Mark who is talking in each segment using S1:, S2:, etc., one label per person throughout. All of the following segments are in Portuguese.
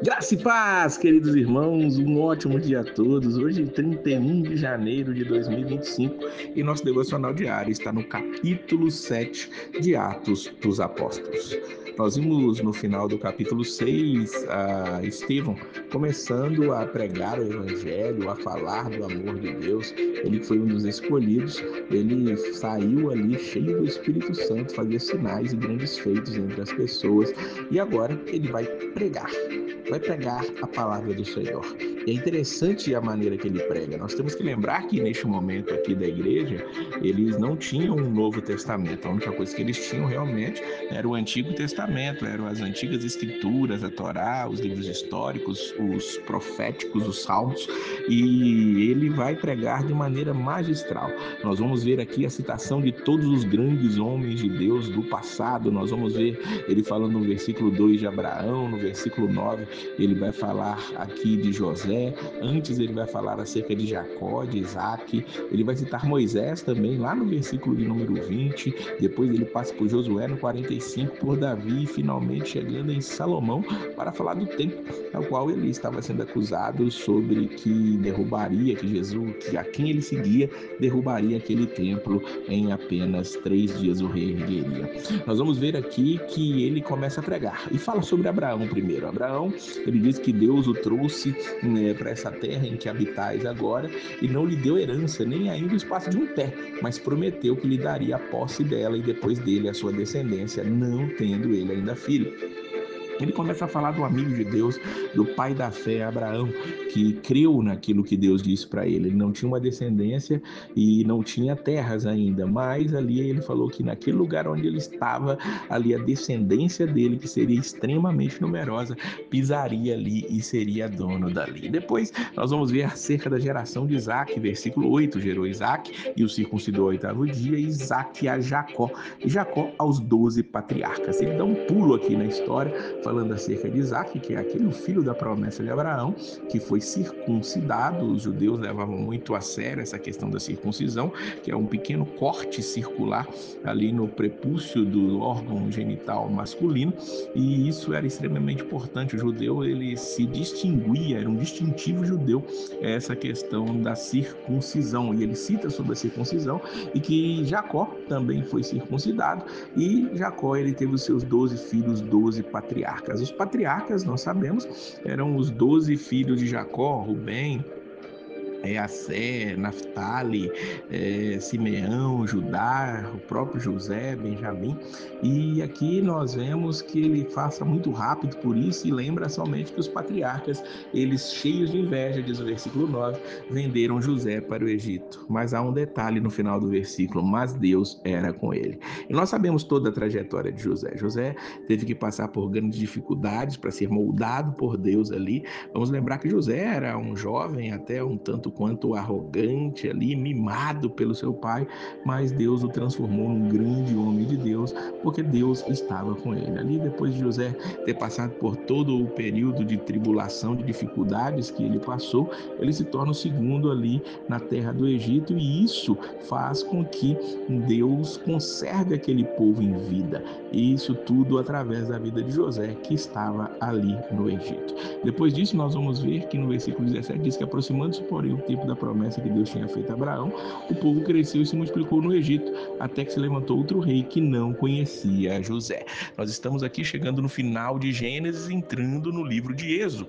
S1: Graça e paz, queridos irmãos, um ótimo dia a todos. Hoje, 31 de janeiro de 2025, e nosso devocional diário está no capítulo 7 de Atos dos Apóstolos. Nós vimos no final do capítulo 6 a Estevão começando a pregar o evangelho, a falar do amor de Deus. Ele que foi um dos escolhidos, ele saiu ali cheio do Espírito Santo, fazia sinais e grandes feitos entre as pessoas, e agora ele vai pregar a palavra do Senhor. E é interessante a maneira que ele prega. Nós temos que lembrar que neste momento aqui da igreja, eles não tinham um Novo Testamento. A única coisa que eles tinham realmente era o Antigo Testamento, eram as antigas escrituras, a Torá, os livros históricos, os proféticos, os salmos, e ele vai pregar de maneira magistral. Nós vamos ver aqui a citação de todos os grandes homens de Deus do passado. Nós vamos ver ele falando no versículo 2 de Abraão, no versículo 9 ele vai falar aqui de José, antes ele vai falar acerca de Jacó, de Isaac, ele vai citar Moisés também, lá no versículo de número 20, depois ele passa por Josué no 45, por Davi, e finalmente chegando em Salomão, para falar do templo ao qual ele estava sendo acusado sobre que derrubaria, que Jesus, que a quem ele seguia, derrubaria aquele templo em apenas 3 dias o reergueria. Nós vamos ver aqui que ele começa a pregar e fala sobre Abraão primeiro. Abraão, ele diz que Deus o trouxe, né, para essa terra em que habitais agora, e não lhe deu herança, nem ainda o espaço de um pé, mas prometeu que lhe daria a posse dela e depois dele a sua descendência, não tendo ele ainda filho. Ele começa a falar do amigo de Deus, do pai da fé, Abraão, que creu naquilo que Deus disse para ele. Ele não tinha uma descendência e não tinha terras ainda, mas ali ele falou que naquele lugar onde ele estava, ali a descendência dele, que seria extremamente numerosa, pisaria ali e seria dono dali. Depois nós vamos ver acerca da geração de Isaac, versículo 8, gerou Isaac e o circuncidou ao 8º dia, e Isaac a Jacó, e Jacó aos 12 patriarcas. Ele dá um pulo aqui na história, falando acerca de Isaac, que é aquele filho da promessa de Abraão, que foi circuncidado. Os judeus levavam muito a sério essa questão da circuncisão, que é um pequeno corte circular ali no prepúcio do órgão genital masculino, e isso era extremamente importante. O judeu, ele se distinguia, era um distintivo judeu, essa questão da circuncisão, e ele cita sobre a circuncisão e que Jacó também foi circuncidado, e Jacó, ele teve os seus 12 filhos, 12 patriarcas. Os patriarcas, nós sabemos, eram os 12 filhos de Jacó: Rubem, Assé, Naftali, Simeão, Judá, o próprio José, Benjamim. E aqui nós vemos que ele passa muito rápido por isso e lembra somente que os patriarcas, eles cheios de inveja, diz o versículo 9, venderam José para o Egito. Mas há um detalhe no final do versículo: mas Deus era com ele. E nós sabemos toda a trajetória de José. José teve que passar por grandes dificuldades para ser moldado por Deus ali. Vamos lembrar que José era um jovem até um tanto quanto arrogante ali, mimado pelo seu pai, mas Deus o transformou num grande homem de Deus, porque Deus estava com ele. Ali, depois de José ter passado por todo o período de tribulação, de dificuldades que ele passou, ele se torna o segundo ali na terra do Egito, e isso faz com que Deus conserve aquele povo em vida. E isso tudo através da vida de José, que estava ali no Egito. Depois disso, nós vamos ver que no versículo 17 diz que, aproximando-se, porém, o tempo da promessa que Deus tinha feito a Abraão, o povo cresceu e se multiplicou no Egito, até que se levantou outro rei que não conhecia José. Nós estamos aqui chegando no final de Gênesis, entrando no livro de Êxodo.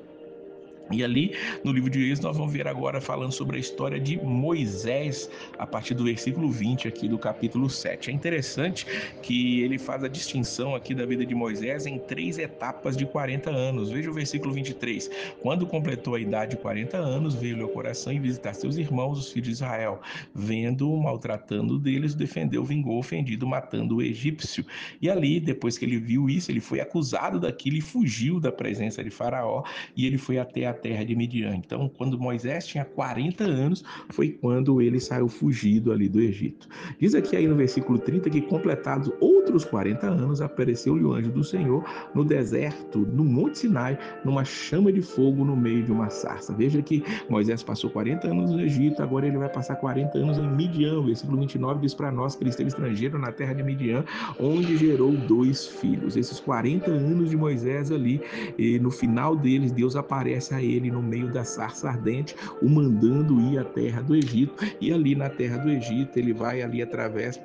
S1: E ali, no livro de Êxodo, nós vamos ver agora falando sobre a história de Moisés, a partir do versículo 20 aqui do capítulo 7. É interessante que ele faz a distinção aqui da vida de Moisés em 3 etapas de 40 anos. Veja o versículo 23. Quando completou a idade de 40 anos, veio-lhe ao coração em visitar seus irmãos, os filhos de Israel. Vendo-o, maltratando deles, defendeu, vingou, ofendido, matando o egípcio. E ali, depois que ele viu isso, ele foi acusado daquilo e fugiu da presença de Faraó, e ele foi até a terra de Midian. Então, quando Moisés tinha 40 anos, foi quando ele saiu fugido ali do Egito. Diz aqui aí no versículo 30 que completados outros 40 anos, apareceu-lhe o anjo do Senhor no deserto, no Monte Sinai, numa chama de fogo no meio de uma sarça. Veja que Moisés passou 40 anos no Egito, agora ele vai passar 40 anos em Midian. O versículo 29 diz para nós que ele esteve estrangeiro na terra de Midian, onde gerou 2 filhos. Esses 40 anos de Moisés ali, e no final deles, Deus aparece a ele no meio da sarça ardente, o mandando ir à terra do Egito, e ali na terra do Egito, ele vai ali através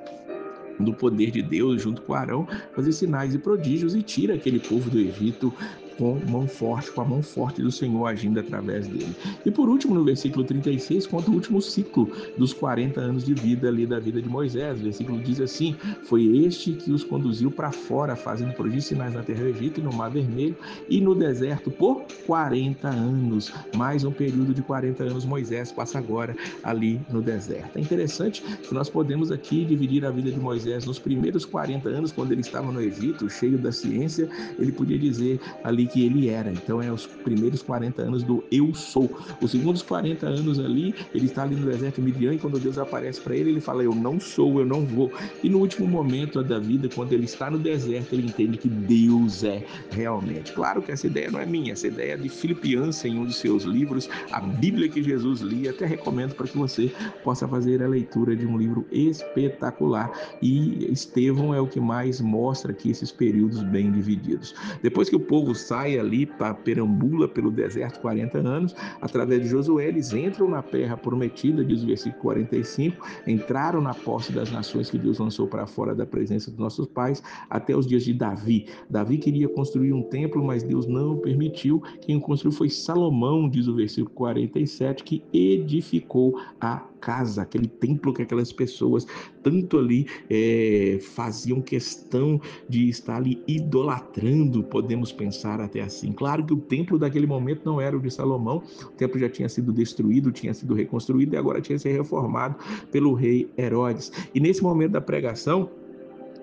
S1: do poder de Deus, junto com Arão, fazer sinais e prodígios e tira aquele povo do Egito com a mão forte do Senhor agindo através dele. E por último, no versículo 36, conta o último ciclo dos 40 anos de vida ali da vida de Moisés. O versículo diz assim: foi este que os conduziu para fora, fazendo prodígios e sinais na terra do Egito e no Mar Vermelho e no deserto por 40 anos. Mais um período de 40 anos Moisés passa agora ali no deserto. É interessante que nós podemos aqui dividir a vida de Moisés nos primeiros 40 anos, quando ele estava no Egito, cheio da ciência, ele podia dizer ali que ele era. Então é os primeiros 40 anos do eu sou. Os segundos 40 anos ali, ele está ali no deserto de Midian, e quando Deus aparece para ele, ele fala: eu não sou, eu não vou. E no último momento da vida, quando ele está no deserto, ele entende que Deus é realmente. Claro que essa ideia não é minha, essa ideia é de Philip Yancey, em um dos seus livros, a Bíblia que Jesus lia. Até recomendo para que você possa fazer a leitura de um livro espetacular. E Estevão é o que mais mostra aqui esses períodos bem divididos. Depois que o povo sai ali, perambula pelo deserto 40 anos, através de Josué, eles entram na terra prometida, diz o versículo 45, entraram na posse das nações que Deus lançou para fora da presença dos nossos pais, até os dias de Davi. Davi queria construir um templo, mas Deus não permitiu. Quem construiu foi Salomão, diz o versículo 47, que edificou a casa, aquele templo que aquelas pessoas tanto ali faziam questão de estar ali idolatrando, podemos pensar até assim. Claro que o templo daquele momento não era o de Salomão, o templo já tinha sido destruído, tinha sido reconstruído e agora tinha sido reformado pelo rei Herodes. E nesse momento da pregação,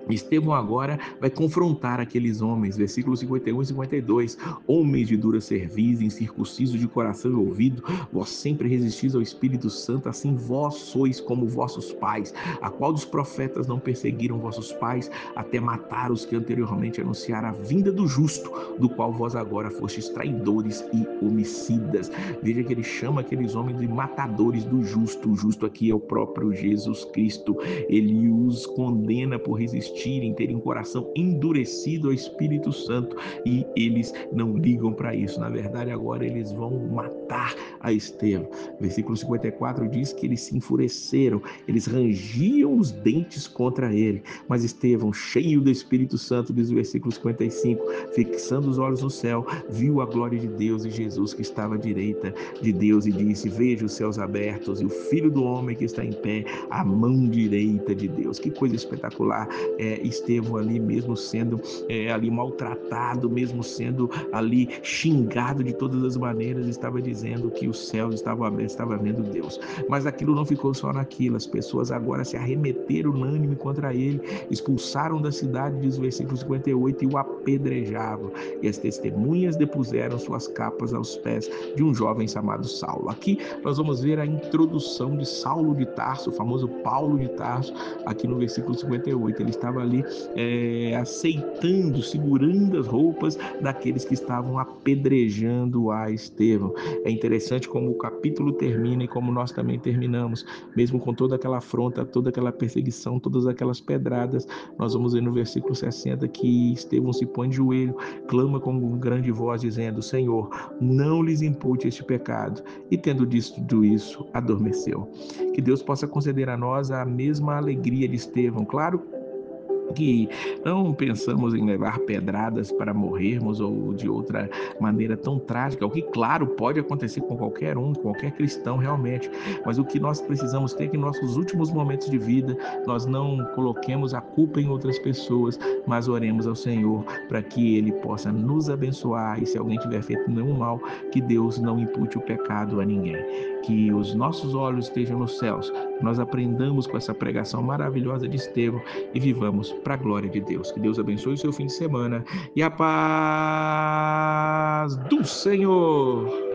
S1: Estevão agora vai confrontar aqueles homens, versículos 51 e 52, homens de dura cerviz, incircuncisos de coração e ouvido, vós sempre resistis ao Espírito Santo, assim vós sois como vossos pais, a qual dos profetas não perseguiram vossos pais, até matar os que anteriormente anunciaram a vinda do justo, do qual vós agora fostes traidores e homicidas. Veja que ele chama aqueles homens de matadores do justo. O justo aqui é o próprio Jesus Cristo. Ele os condena por resistir, terem um coração endurecido ao Espírito Santo, e eles não ligam para isso. Na verdade, agora eles vão matar a Estevão. Versículo 54 diz que eles se enfureceram, eles rangiam os dentes contra ele, mas Estevão, cheio do Espírito Santo, diz o versículo 55, fixando os olhos no céu, viu a glória de Deus e Jesus que estava à direita de Deus, e disse: veja os céus abertos e o Filho do Homem que está em pé à mão direita de Deus. Que coisa espetacular. Estevão ali, mesmo sendo ali maltratado, mesmo sendo ali xingado de todas as maneiras, estava dizendo que os céus estavam abertos, estava vendo Deus. Mas aquilo não ficou só naquilo, as pessoas agora se arremeteram unânime contra ele, expulsaram da cidade, diz o versículo 58, e o apedrejavam, e as testemunhas depuseram suas capas aos pés de um jovem chamado Saulo. Aqui nós vamos ver a introdução de Saulo de Tarso, o famoso Paulo de Tarso, aqui no versículo 58, ele estava ali aceitando, segurando as roupas daqueles que estavam apedrejando a Estevão. É interessante como o capítulo termina e como nós também terminamos, mesmo com toda aquela afronta, toda aquela perseguição, todas aquelas pedradas. Nós vamos ver no versículo 60 que Estevão se põe de joelho, clama com grande voz, dizendo: Senhor, não lhes impute este pecado. E tendo dito isso, adormeceu. Que Deus possa conceder a nós a mesma alegria de Estevão. Claro que não pensamos em levar pedradas para morrermos ou de outra maneira tão trágica, o que, claro, pode acontecer com qualquer um, qualquer cristão realmente, mas o que nós precisamos ter é que em nossos últimos momentos de vida nós não coloquemos a culpa em outras pessoas, mas oremos ao Senhor para que Ele possa nos abençoar, e se alguém tiver feito nenhum mal, que Deus não impute o pecado a ninguém. Que os nossos olhos estejam nos céus, nós aprendamos com essa pregação maravilhosa de Estevão e vivamos para a glória de Deus. Que Deus abençoe o seu fim de semana e a paz do Senhor.